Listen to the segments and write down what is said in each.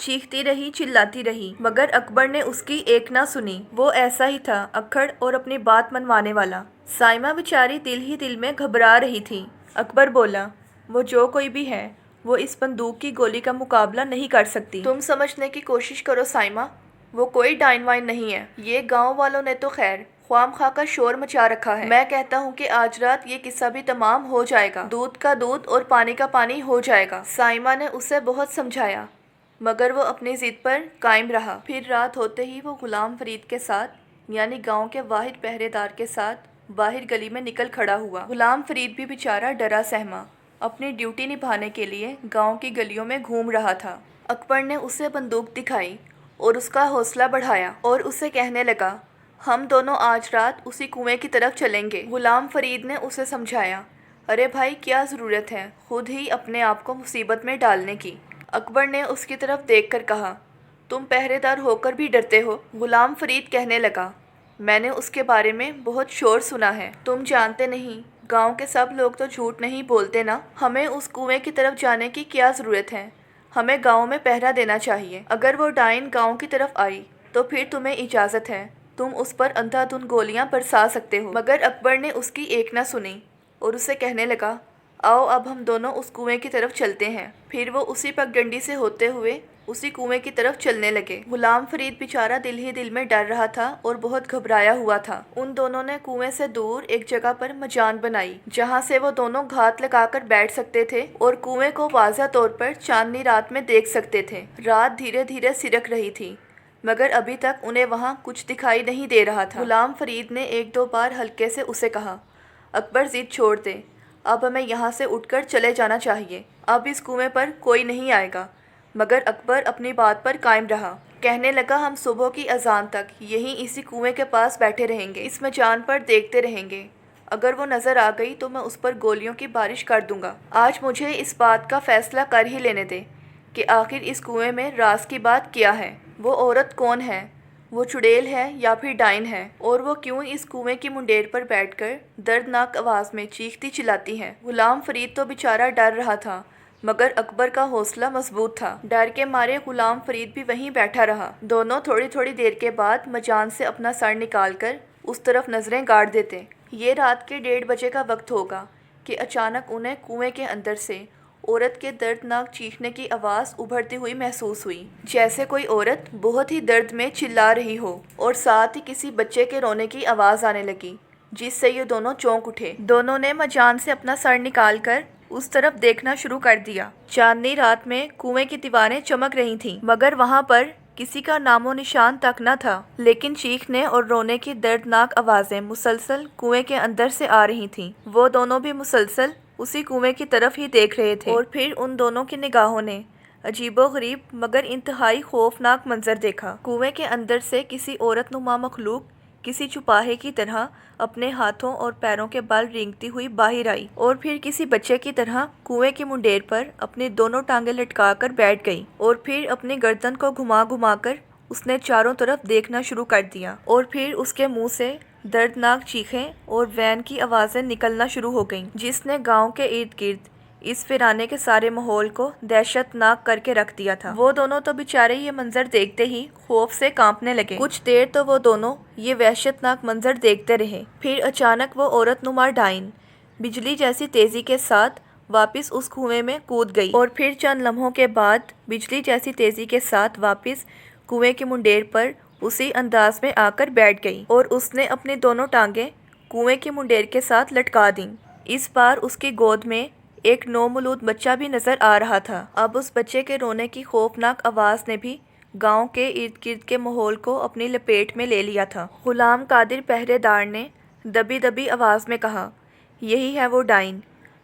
چیختی رہی، چلاتی رہی، مگر اکبر نے اس کی ایک نہ سنی۔ وہ ایسا ہی تھا، اکھڑ اور اپنی بات منوانے والا۔ سائمہ بیچاری دل ہی دل میں گھبرا رہی تھی۔ اکبر بولا، وہ جو کوئی بھی ہے، وہ اس بندوق کی گولی کا مقابلہ نہیں کر سکتی۔ تم سمجھنے کی کوشش کرو سائمہ، وہ کوئی ڈائن وائن نہیں ہے۔ یہ گاؤں والوں نے تو خیر خوام خواہ کا شور مچا رکھا ہے۔ میں کہتا ہوں کہ آج رات یہ قصہ بھی تمام ہو جائے گا، دودھ کا دودھ اور پانی کا پانی ہو جائے گا۔ سائمہ نے اسے بہت سمجھایا، مگر وہ اپنی ضد پر قائم رہا۔ پھر رات ہوتے ہی وہ غلام فرید کے ساتھ، یعنی گاؤں کے واحد پہرے دار کے ساتھ باہر گلی میں نکل کھڑا ہوا۔ غلام فرید بھی بیچارہ ڈرا سہما اپنی ڈیوٹی نبھانے کے لیے گاؤں کی گلیوں میں گھوم رہا تھا۔ اکبر نے اسے بندوق دکھائی اور اس کا حوصلہ بڑھایا اور اسے کہنے لگا، ہم دونوں آج رات اسی کنویں کی طرف چلیں گے۔ غلام فرید نے اسے سمجھایا، ارے بھائی کیا ضرورت ہے خود ہی اپنے آپ کو مصیبت میں ڈالنے کی۔ اکبر نے اس کی طرف دیکھ کر کہا، تم پہرے دار ہو کر بھی ڈرتے ہو؟ غلام فرید کہنے لگا، میں نے اس کے بارے میں بہت شور سنا ہے۔ تم جانتے نہیں، گاؤں کے سب لوگ تو جھوٹ نہیں بولتے نا۔ ہمیں اس کنویں کی طرف جانے کی کیا ضرورت ہے؟ ہمیں گاؤں میں پہرا دینا چاہیے۔ اگر وہ ڈائن گاؤں کی طرف آئی تو پھر تمہیں اجازت ہے، تم اس پر اندھا دھند گولیاں برسا سکتے ہو۔ مگر اکبر نے اس کی ایک نہ سنی اور اسے کہنے لگا، آؤ اب ہم دونوں اس کنویں کی طرف چلتے ہیں۔ پھر وہ اسی پگڈنڈی سے ہوتے ہوئے اسی کنویں کی طرف چلنے لگے۔ غلام فرید بیچارہ دل ہی دل میں ڈر رہا تھا اور بہت گھبرایا ہوا تھا۔ ان دونوں نے کنویں سے دور ایک جگہ پر مجان بنائی جہاں سے وہ دونوں گھات لگا کر بیٹھ سکتے تھے اور کنویں کو واضح طور پر چاندنی رات میں دیکھ سکتے تھے۔ رات دھیرے دھیرے سرک رہی تھی، مگر ابھی تک انہیں وہاں کچھ دکھائی نہیں دے رہا تھا۔ غلام فرید نے ایک دو بار ہلکے سے اسے کہا، اکبر ضد چھوڑ دے، اب ہمیں یہاں سے اٹھ کر چلے جانا چاہیے، اب اس کنویں پر کوئی نہیں آئے گا۔ مگر اکبر اپنی بات پر قائم رہا، کہنے لگا، ہم صبح کی اذان تک یہیں اسی کنویں کے پاس بیٹھے رہیں گے، اس مجان پر دیکھتے رہیں گے، اگر وہ نظر آ گئی تو میں اس پر گولیوں کی بارش کر دوں گا۔ آج مجھے اس بات کا فیصلہ کر ہی لینے دے کہ آخر اس کنویں میں راز کی بات کیا ہے۔ وہ عورت کون ہے؟ وہ چڑیل ہے یا پھر ڈائن ہے؟ اور وہ کیوں اس کنویں کی منڈیر پر بیٹھ کر دردناک آواز میں چیختی چلاتی ہے؟ غلام فرید تو بیچارہ ڈر رہا تھا، مگر اکبر کا حوصلہ مضبوط تھا۔ ڈر کے مارے غلام فرید بھی وہیں بیٹھا رہا۔ دونوں تھوڑی تھوڑی دیر کے بعد مجان سے اپنا سر نکال کر اس طرف نظریں گاڑ دیتے۔ یہ رات کے 1:30 بجے کا وقت ہوگا کہ اچانک انہیں کنویں کے اندر سے عورت کے دردناک چیخنے کی آواز ابھرتی ہوئی محسوس ہوئی، جیسے کوئی عورت بہت ہی درد میں چلا رہی ہو، اور ساتھ ہی کسی بچے کے رونے کی آواز آنے لگی، جس سے یہ دونوں چونک اٹھے۔ دونوں نے مجان سے اپنا سر نکال کر اس طرف دیکھنا شروع کر دیا۔ چاندنی رات میں کنویں کی دیواریں چمک رہی تھیں، مگر وہاں پر کسی کا نام و نشان تک نہ تھا، لیکن چیخنے اور رونے کی دردناک آوازیں مسلسل کنویں کے اندر سے آ رہی تھیں۔ وہ دونوں بھی مسلسل اسی کنویں کی طرف ہی دیکھ رہے تھے، اور پھر ان دونوں کی نگاہوں نے عجیب و غریب مگر انتہائی خوفناک منظر دیکھا۔ کنویں کے اندر سے کسی عورت نما مخلوق کسی چوپاہے کی طرح اپنے ہاتھوں اور پیروں کے بل رینگتی ہوئی باہر آئی، اور پھر کسی بچے کی طرح کنویں کی منڈیر پر اپنی دونوں ٹانگیں لٹکا کر بیٹھ گئی، اور پھر اپنی گردن کو گھما گھما کر اس نے چاروں طرف دیکھنا شروع کر دیا، اور پھر اس کے منہ سے دردناک چیخیں اور وین کی آوازیں نکلنا شروع ہو گئیں، جس نے گاؤں کے ارد گرد اس ویرانے کے سارے ماحول کو دہشت ناک کر کے رکھ دیا تھا۔ وہ دونوں تو بیچارے یہ منظر دیکھتے ہی خوف سے کانپنے لگے۔ کچھ دیر تو وہ دونوں یہ وحشت ناک منظر دیکھتے رہے، پھر اچانک وہ عورت نما ڈائن بجلی جیسی تیزی کے ساتھ واپس اس کنویں میں کود گئی، اور پھر چند لمحوں کے بعد بجلی جیسی تیزی کے ساتھ واپس کنویں کی منڈیر پر اسی انداز میں آ کر بیٹھ گئی، اور اس نے اپنی دونوں ٹانگیں کنویں کی منڈیر کے ساتھ لٹکا دیں۔ اس بار اس کی گود میں ایک نومولود بچہ بھی نظر آ رہا تھا۔ اب اس بچے کے رونے کی خوفناک آواز نے بھی گاؤں کے ارد گرد کے ماحول کو اپنی لپیٹ میں لے لیا تھا۔ غلام قادر پہرے دار نے دبی دبی آواز میں کہا، یہی ہے وہ ڈائن،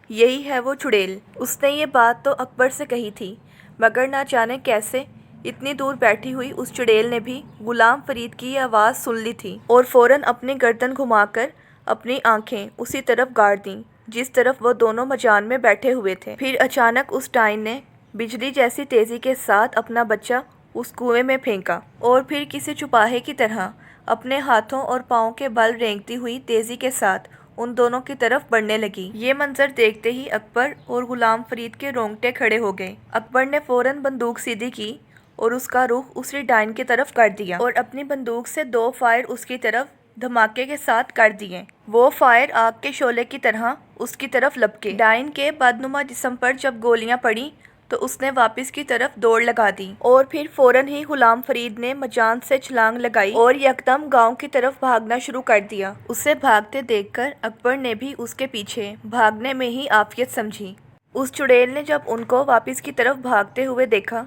یہی ہے وہ چڑیل۔ اس نے یہ بات تو اکبر سے کہی تھی، مگر نہ جانے کیسے اتنی دور بیٹھی ہوئی اس چڑیل نے بھی غلام فرید کی یہ آواز سن لی تھی، اور فوراً اپنی گردن گھما کر اپنی آنکھیں اسی طرف گاڑ دیں جس طرف وہ دونوں مجان میں بیٹھے ہوئے تھے۔ پھر اچانک اس ڈائن نے بجلی جیسی تیزی کے ساتھ اپنا بچہ اس کنویں میں پھینکا، اور پھر کسی چوپاہے کی طرح اپنے ہاتھوں اور پاؤں کے بل رینگتی ہوئی تیزی کے ساتھ ان دونوں کی طرف بڑھنے لگی۔ یہ منظر دیکھتے ہی اکبر اور غلام فرید کے رونگٹے کھڑے ہو گئے۔ اکبر نے فوراً بندوق سیدھی کی اور اس کا رخ اسی ڈائن کی طرف کر دیا اور اپنی بندوق سے 2 فائر اس کی طرف دھماکے کے ساتھ کر دیے۔ وہ فائر آگ کے شعلے کی طرح اس کی طرف لپکے۔ ڈائن کے بدنما جسم پر جب گولیاں پڑیں تو اس نے واپس کی طرف دوڑ لگا دی اور پھر فوراً ہی غلام فرید نے مجان سے چھلانگ لگائی اور یکدم گاؤں کی طرف بھاگنا شروع کر دیا۔ اسے بھاگتے دیکھ کر اکبر نے بھی اس کے پیچھے بھاگنے میں ہی عافیت سمجھی۔ اس چڑیل نے جب ان کو واپس کی طرف بھاگتے ہوئے دیکھا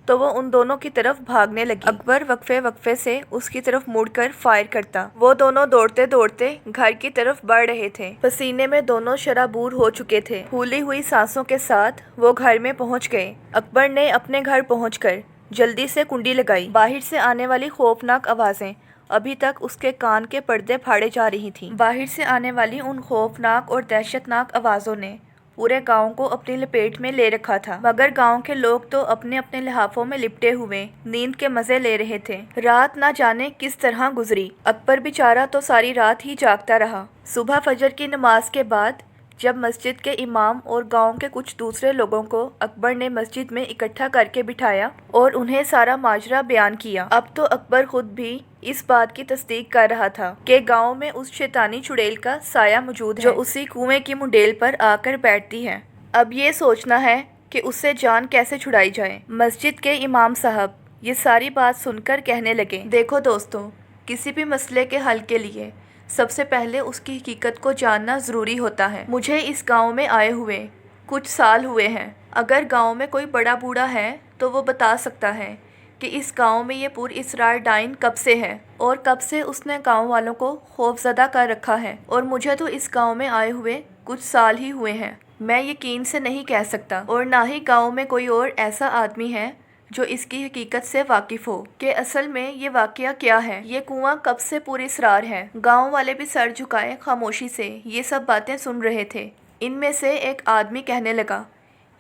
تو وہ ان دونوں کی طرف بھاگنے لگی۔ اکبر وقفے سے اس کی طرف مڑ کر فائر کرتا۔ وہ دونوں دوڑتے دوڑتے گھر کی طرف بڑھ رہے تھے۔ پسینے میں دونوں شرابور ہو چکے تھے۔ پھولی ہوئی سانسوں کے ساتھ وہ گھر میں پہنچ گئے۔ اکبر نے اپنے گھر پہنچ کر جلدی سے کنڈی لگائی۔ باہر سے آنے والی خوفناک آوازیں ابھی تک اس کے کان کے پردے پھاڑے جا رہی تھیں۔ باہر سے آنے والی ان خوفناک اور دہشتناک آوازوں نے پورے گاؤں کو اپنی لپیٹ میں لے رکھا تھا، مگر گاؤں کے لوگ تو اپنے اپنے لحافوں میں لپٹے ہوئے نیند کے مزے لے رہے تھے۔ رات نہ جانے کس طرح گزری۔ اکبر بیچارہ تو ساری رات ہی جاگتا رہا۔ صبح فجر کی نماز کے بعد جب مسجد کے امام اور گاؤں کے کچھ دوسرے لوگوں کو اکبر نے مسجد میں اکٹھا کر کے بٹھایا اور انہیں سارا ماجرا بیان کیا، اب تو اکبر خود بھی اس بات کی تصدیق کر رہا تھا کہ گاؤں میں اس شیطانی چڑیل کا سایہ موجود ہے جو اسی کنویں کی منڈیل پر آ کر بیٹھتی ہے۔ اب یہ سوچنا ہے کہ اس سے جان کیسے چھڑائی جائے۔ مسجد کے امام صاحب یہ ساری بات سن کر کہنے لگے، دیکھو دوستو، کسی بھی مسئلے کے حل کے لیے سب سے پہلے اس کی حقیقت کو جاننا ضروری ہوتا ہے۔ مجھے اس گاؤں میں آئے ہوئے کچھ سال ہوئے ہیں۔ اگر گاؤں میں کوئی بڑا بوڑھا ہے تو وہ بتا سکتا ہے کہ اس گاؤں میں یہ پر اسرار ڈائن کب سے ہے اور کب سے اس نے گاؤں والوں کو خوف زدہ کر رکھا ہے، اور مجھے تو اس گاؤں میں آئے ہوئے کچھ سال ہی ہوئے ہیں۔ میں یقین سے نہیں کہہ سکتا، اور نہ ہی گاؤں میں کوئی اور ایسا آدمی ہے جو اس کی حقیقت سے واقف ہو کہ اصل میں یہ واقعہ کیا ہے، یہ کنواں کب سے پر اسرار ہے۔ گاؤں والے بھی سر جھکائے خاموشی سے یہ سب باتیں سن رہے تھے۔ ان میں سے ایک آدمی کہنے لگا،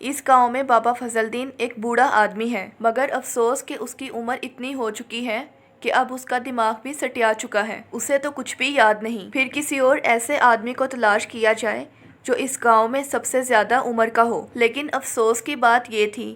اس گاؤں میں بابا فضل الدین ایک بوڑھا آدمی ہے، مگر افسوس کہ اس کی عمر اتنی ہو چکی ہے کہ اب اس کا دماغ بھی سٹیا چکا ہے، اسے تو کچھ بھی یاد نہیں۔ پھر کسی اور ایسے آدمی کو تلاش کیا جائے جو اس گاؤں میں سب سے زیادہ عمر کا ہو۔ لیکن افسوس کی بات یہ تھی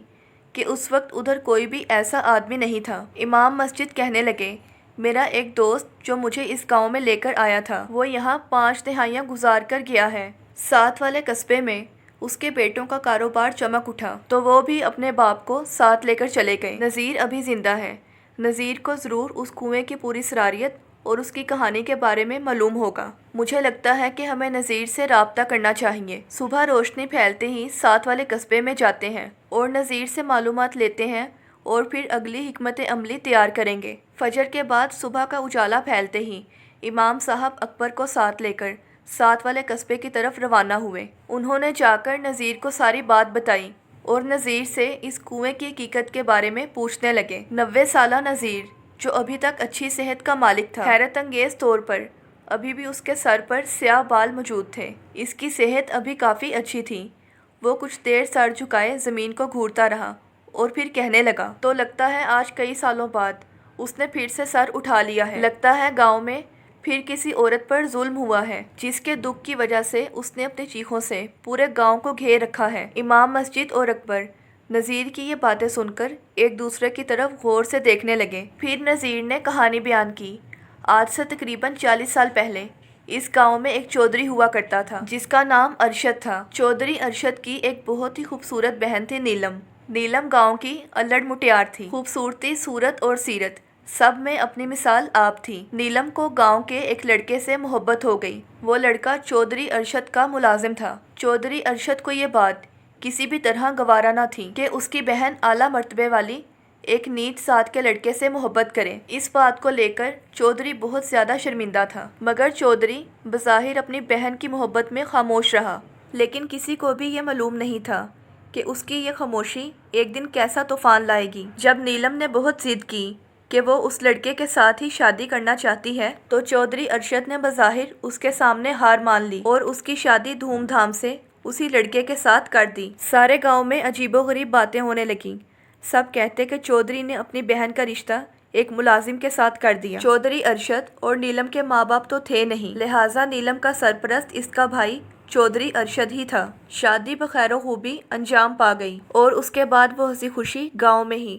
کہ اس وقت ادھر کوئی بھی ایسا آدمی نہیں تھا۔ امام مسجد کہنے لگے، میرا ایک دوست جو مجھے اس گاؤں میں لے کر آیا تھا، وہ یہاں 5 دہائیاں گزار کر گیا ہے۔ ساتھ والے قصبے میں اس کے بیٹوں کا کاروبار چمک اٹھا تو وہ بھی اپنے باپ کو ساتھ لے کر چلے گئے۔ نذیر ابھی زندہ ہے۔ نذیر کو ضرور اس کنویں کی پوری سراریت اور اس کی کہانی کے بارے میں معلوم ہوگا۔ مجھے لگتا ہے کہ ہمیں نذیر سے رابطہ کرنا چاہیے۔ صبح روشنی پھیلتے ہی ساتھ والے قصبے میں جاتے ہیں اور نذیر سے معلومات لیتے ہیں اور پھر اگلی حکمت عملی تیار کریں گے۔ فجر کے بعد صبح کا اجالا پھیلتے ہی امام صاحب اکبر کو ساتھ لے کر ساتھ والے قصبے کی طرف روانہ ہوئے۔ انہوں نے جا کر نذیر کو ساری بات بتائی اور نذیر سے اس کنویں کی حقیقت کے بارے میں پوچھنے لگے۔ 90 سالہ نذیر جو ابھی تک اچھی صحت کا مالک تھا، حیرت انگیز طور پر ابھی بھی اس کے سر پر سیاہ بال موجود تھے۔ اس کی صحت ابھی کافی اچھی تھی۔ وہ کچھ دیر سر جھکائے زمین کو گھورتا رہا اور پھر کہنے لگا، تو لگتا ہے آج کئی سالوں بعد اس نے پھر سے سر اٹھا لیا ہے۔ لگتا ہے گاؤں میں پھر کسی عورت پر ظلم ہوا ہے جس کے دکھ کی وجہ سے اس نے اپنی چیخوں سے پورے گاؤں کو گھیر رکھا ہے۔ امام مسجد اور اکبر نذیر کی یہ باتیں سن کر ایک دوسرے کی طرف غور سے دیکھنے لگے۔ پھر نذیر نے کہانی بیان کی، آج سے تقریباً 40 سال پہلے اس گاؤں میں ایک چودھری ہوا کرتا تھا جس کا نام ارشد تھا۔ چودھری ارشد کی ایک بہت ہی خوبصورت بہن تھی نیلم۔ نیلم گاؤں کی الڑ مٹیار تھی۔ خوبصورتی، صورت اور سیرت سب میں اپنی مثال آپ تھی۔ نیلم کو گاؤں کے ایک لڑکے سے محبت ہو گئی۔ وہ لڑکا چودھری ارشد کا ملازم تھا۔ چودھری ارشد کو یہ بات کسی بھی طرح گوارا نہ تھی کہ اس کی بہن اعلیٰ مرتبے والی ایک نیچ ذات کے لڑکے سے محبت کرے۔ اس بات کو لے کر چودھری بہت زیادہ شرمندہ تھا، مگر چودھری بظاہر اپنی بہن کی محبت میں خاموش رہا۔ لیکن کسی کو بھی یہ معلوم نہیں تھا کہ اس کی یہ خاموشی ایک دن کیسا طوفان لائے گی۔ جب نیلم نے بہت ضد کی کہ وہ اس لڑکے کے ساتھ ہی شادی کرنا چاہتی ہے تو چودھری ارشد نے بظاہر اس کے سامنے ہار مان لی اور اس کی شادی دھوم دھام سے اسی لڑکے کے ساتھ کر دی۔ سارے گاؤں میں عجیب و غریب باتیں ہونے لگیں۔ سب کہتے کہ چودھری نے اپنی بہن کا رشتہ ایک ملازم کے ساتھ کر دیا۔ چودھری ارشد اور نیلم کے ماں باپ تو تھے نہیں، لہٰذا نیلم کا سرپرست اس کا بھائی چودھری ارشد ہی تھا۔ شادی بخیر و خوبی انجام پا گئی اور اس کے بعد وہ ہنسی خوشی گاؤں میں ہی